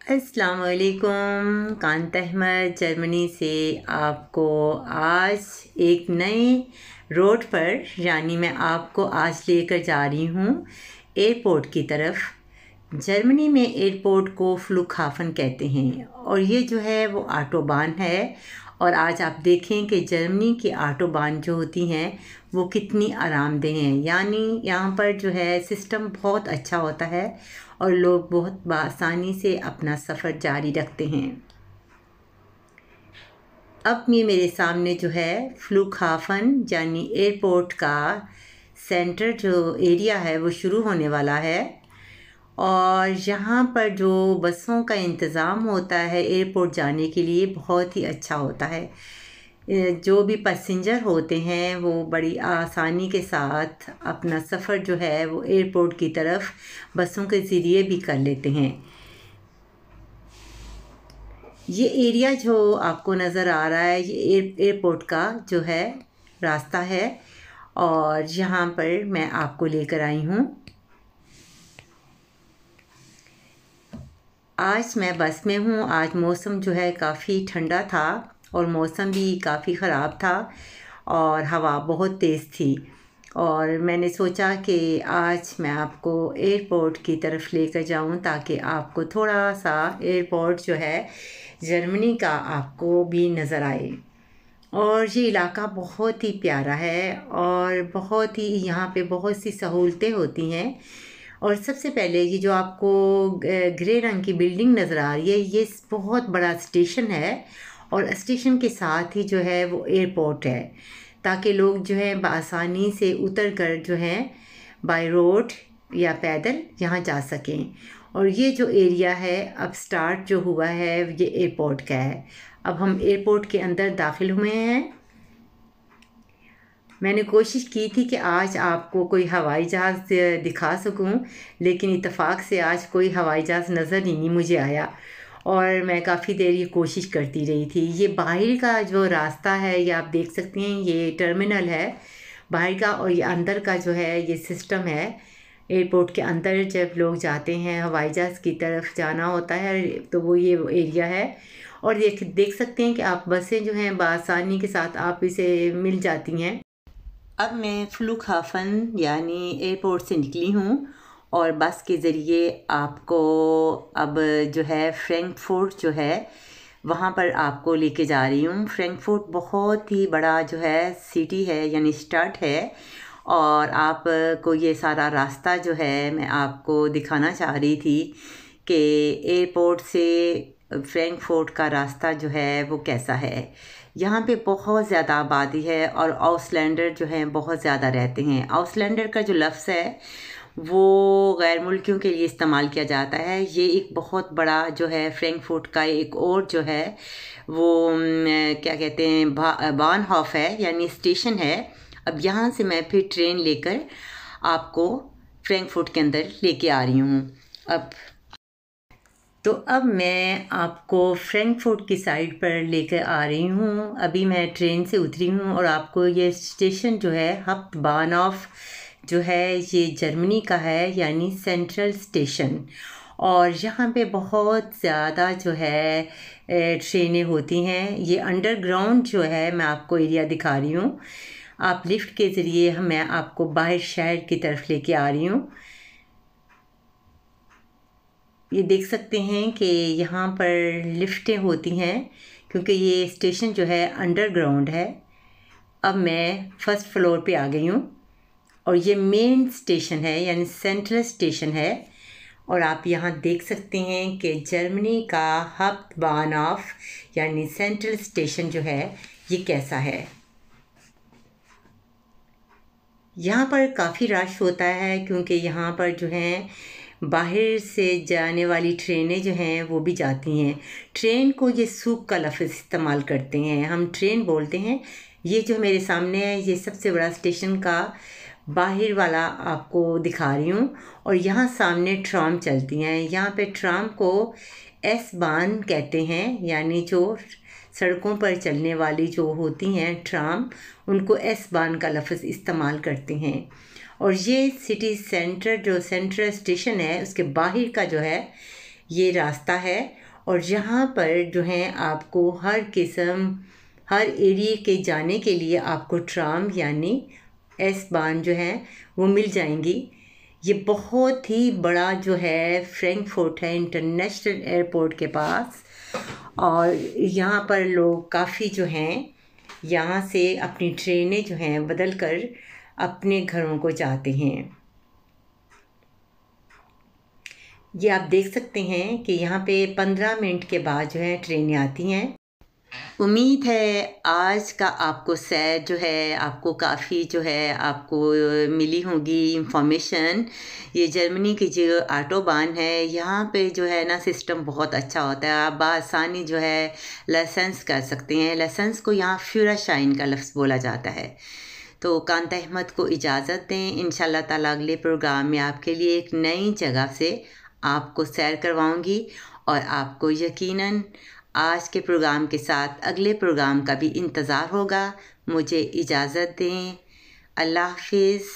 अस्सलाम वालेकुम। कांता अहमद जर्मनी से आपको आज एक नए रोड पर यानी मैं आपको आज लेकर जा रही हूँ एयरपोर्ट की तरफ। जर्मनी में एयरपोर्ट को फ्लुगहाfen कहते हैं और ये जो है वो ऑटोबान है। और आज आप देखें कि जर्मनी की ऑटोबान जो होती हैं वो कितनी आरामदेह हैं, यानी यहाँ पर जो है सिस्टम बहुत अच्छा होता है और लोग बहुत आसानी से अपना सफ़र जारी रखते हैं। अब ये मेरे सामने जो है फ्लुगहाfen यानी एयरपोर्ट का सेंटर जो एरिया है वो शुरू होने वाला है और यहाँ पर जो बसों का इंतज़ाम होता है एयरपोर्ट जाने के लिए बहुत ही अच्छा होता है। जो भी पैसेंजर होते हैं वो बड़ी आसानी के साथ अपना सफ़र जो है वो एयरपोर्ट की तरफ बसों के ज़रिए भी कर लेते हैं। ये एरिया जो आपको नज़र आ रहा है ये एयरपोर्ट का जो है रास्ता है और यहाँ पर मैं आपको लेकर आई हूँ। आज मैं बस में हूँ। आज मौसम जो है काफ़ी ठंडा था और मौसम भी काफ़ी ख़राब था और हवा बहुत तेज़ थी और मैंने सोचा कि आज मैं आपको एयरपोर्ट की तरफ लेकर जाऊं ताकि आपको थोड़ा सा एयरपोर्ट जो है जर्मनी का आपको भी नज़र आए। और ये इलाका बहुत ही प्यारा है और बहुत ही यहाँ पे बहुत सी सहूलतें होती हैं। और सबसे पहले ये जो आपको ग्रे रंग की बिल्डिंग नज़र आ रही है ये बहुत बड़ा स्टेशन है और स्टेशन के साथ ही जो है वो एयरपोर्ट है ताकि लोग जो है आसानी से उतर कर जो है बाय रोड या पैदल यहाँ जा सकें। और ये जो एरिया है अब स्टार्ट जो हुआ है ये एयरपोर्ट का है। अब हम एयरपोर्ट के अंदर दाखिल हुए हैं। मैंने कोशिश की थी कि आज आपको कोई हवाई जहाज़ दिखा सकूं, लेकिन इत्तेफाक से आज कोई हवाई जहाज़ नज़र ही नहीं मुझे आया और मैं काफ़ी देर ये कोशिश करती रही थी। ये बाहर का जो रास्ता है ये आप देख सकते हैं, ये टर्मिनल है बाहर का और ये अंदर का जो है ये सिस्टम है। एयरपोर्ट के अंदर जब लोग जाते हैं हवाई जहाज़ की तरफ जाना होता है तो वो ये एरिया है और देख सकते हैं कि आप बसें जो हैं बआसानी के साथ आप इसे मिल जाती हैं। अब मैं फ्लुगहाfen यानी एयरपोर्ट से निकली हूँ और बस के ज़रिए आपको अब जो है फ्रैंकफर्ट जो है वहाँ पर आपको लेके जा रही हूँ। फ्रैंकफर्ट बहुत ही बड़ा जो है सिटी है यानी स्टेट है और आपको ये सारा रास्ता जो है मैं आपको दिखाना चाह रही थी कि एयरपोर्ट से फ्रैंकफर्ट का रास्ता जो है वो कैसा है। यहाँ पे बहुत ज़्यादा आबादी है और आउसलैंडर जो हैं बहुत ज़्यादा रहते हैं। आउसलैंडर का जो लफ्ज़ है वो गैर मुल्कियों के लिए इस्तेमाल किया जाता है। ये एक बहुत बड़ा जो है फ्रैंकफर्ट का एक और जो है वो क्या कहते हैं बानहॉफ है यानी स्टेशन है। अब यहाँ से मैं फिर ट्रेन लेकर आपको फ्रैंकफर्ट के अंदर लेके आ रही हूँ। अब मैं आपको फ्रैंकफर्ट की साइड पर लेकर आ रही हूँ। अभी मैं ट्रेन से उतरी हूँ और आपको ये स्टेशन जो है हाफ्टबानहोफ जो है ये जर्मनी का है यानी सेंट्रल स्टेशन और यहाँ पे बहुत ज़्यादा जो है ट्रेनें होती हैं। ये अंडरग्राउंड जो है मैं आपको एरिया दिखा रही हूँ। आप लिफ्ट के ज़रिए मैं आपको बाहर शहर की तरफ लेके आ रही हूँ। ये देख सकते हैं कि यहाँ पर लिफ्टें होती हैं क्योंकि ये स्टेशन जो है अंडरग्राउंड है। अब मैं फर्स्ट फ्लोर पे आ गई हूँ और ये मेन स्टेशन है यानी सेंट्रल स्टेशन है और आप यहाँ देख सकते हैं कि जर्मनी का हाफ्टबानहोफ यानी सेंट्रल स्टेशन जो है ये कैसा है। यहाँ पर काफ़ी रश होता है क्योंकि यहाँ पर जो है बाहर से जाने वाली ट्रेनें जो हैं वो भी जाती हैं। ट्रेन को ये सूक का लफ्ज़ इस्तेमाल करते हैं, हम ट्रेन बोलते हैं। ये जो मेरे सामने है ये सबसे बड़ा स्टेशन का बाहर वाला आपको दिखा रही हूँ और यहाँ सामने ट्राम चलती हैं। यहाँ पे ट्राम को एस-बान कहते हैं यानी जो सड़कों पर चलने वाली जो होती हैं ट्राम उनको एस-बान का लफ्ज़ इस्तेमाल करते हैं। और ये सिटी सेंटर जो सेंट्रल स्टेशन है उसके बाहर का जो है ये रास्ता है। और यहाँ पर जो है आपको हर किस्म, हर एरिए के जाने के लिए आपको ट्राम यानी एस बान जो है वो मिल जाएंगी। ये बहुत ही बड़ा जो है फ्रैंकफर्ट है इंटरनेशनल एयरपोर्ट के पास। और यहाँ पर लोग काफ़ी जो हैं यहाँ से अपनी ट्रेनें जो हैं बदल कर अपने घरों को जाते हैं। ये आप देख सकते हैं कि यहाँ पे 15 मिनट के बाद जो है ट्रेनें आती हैं। उम्मीद है आज का आपको सैर जो है आपको काफ़ी जो है आपको मिली होगी इंफॉर्मेशन। ये जर्मनी की जो ऑटोबान है यहाँ पे जो है ना सिस्टम बहुत अच्छा होता है। आप बआसानी जो है लाइसेंस कर सकते हैं। लाइसेंस को यहाँ फ्यूराशाइन का लफ्ज़ बोला जाता है। तो कांता अहमद को इजाज़त दें। इंशाल्लाह ताला अगले प्रोग्राम में आपके लिए एक नई जगह से आपको सैर करवाऊंगी और आपको यकीनन आज के प्रोग्राम के साथ अगले प्रोग्राम का भी इंतज़ार होगा। मुझे इजाज़त दें। अल्लाह हाफिज़।